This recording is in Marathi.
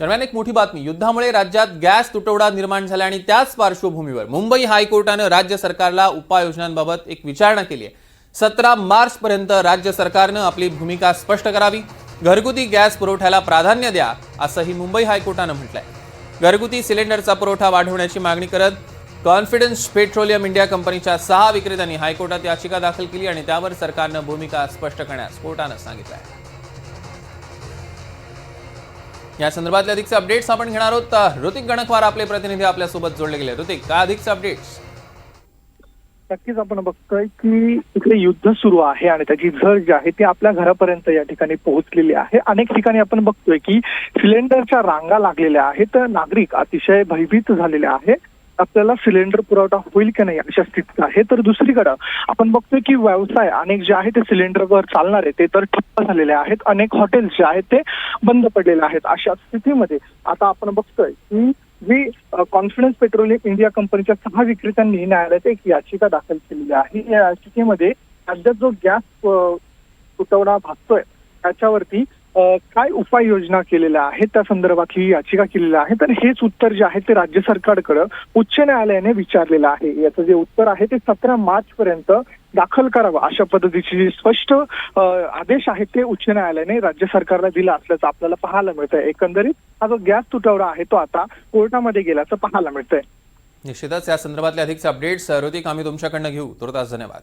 दरम्यान एक मोठी बातमी, युद्धामुळे राज्यात गॅस तुटवडा निर्माण झाला आणि त्याच पार्श्वभूमीवर मुंबई हायकोर्टाने राज्य सरकारला उपाययोजनांबाबत एक विचारणा केली आहे। 17 मार्च पर्यंत राज्य सरकारने आपली भूमिका स्पष्ट करावी, घरगुती गॅस पुरवठ्याला प्राधान्य द्या, असंही मुंबई हायकोर्टाने म्हटलंय। घरगुती सिलेंडरचा पुरवठा वाढवण्याची मागणी करत कॉन्फिडन्स पेट्रोलियम इंडिया कंपनीच्या 6 विक्रेत्यांनी हायकोर्टात याचिका दाखल केली आणि त्यावर सरकारने भूमिका स्पष्ट करण्यास कोर्टाने सांगितलंय। या संदर्भातले अधिकचे अपडेट्स आपण घेणार आहोत। ऋतिक गणकवार आपले प्रतिनिधी आपल्यासोबत जोडले गेले। ऋतिक, काय अधिकचे अपडेट्स? नक्कीच आपण बघतोय की इकडे युद्ध सुरू आहे आणि त्याची झळ जी आहे ती आपल्या घरापर्यंत या ठिकाणी पोहोचलेली आहे। अनेक ठिकाणी आपण बघतोय की सिलेंडरच्या रांगा लागलेल्या आहेत, नागरिक अतिशय भयभीत झालेले आहे, आपल्याला सिलेंडर पुरवठा होईल की नाही अशा स्थितीत आहे। तर दुसरीकडे आपण बघतोय की व्यवसाय अनेक जे आहे ते सिलेंडरवर चालणारे ते तर ठप्प झालेले आहेत, अनेक हॉटेल्स जे आहेत ते बंद पडलेले आहेत। अशा स्थितीमध्ये आता आपण बघतोय की जी कॉन्फिडन्स पेट्रोलियम इंडिया कंपनीच्या 6 विक्रेत्यांनी न्यायालयात एक याचिका दाखल केलेली आहे। या याचिकेमध्ये राज्यात जो गॅस तुटवडा भासतोय त्याच्यावरती काय उपाययोजना केलेल्या आहेत त्या संदर्भात ही याचिका केलेली आहे। तर हेच उत्तर जे आहे ते राज्य सरकारकडे उच्च न्यायालयाने विचारलेलं आहे। याचं जे उत्तर आहे ते 17 मार्च पर्यंत दाखल करावं अशा पद्धतीचे जे स्पष्ट आदेश आहेत ते उच्च न्यायालयाने राज्य सरकारला दिला असल्याचं आपल्याला पाहायला मिळतंय। एकंदरीत हा जो गॅस तुटवडा आहे तो आता कोर्टामध्ये गेल्याचं पाहायला मिळतंय। निश्चितच या संदर्भातले अधिकचे अपडेट्स ऋतिक आम्ही तुमच्याकडनं घेऊ। तुर्तास धन्यवाद।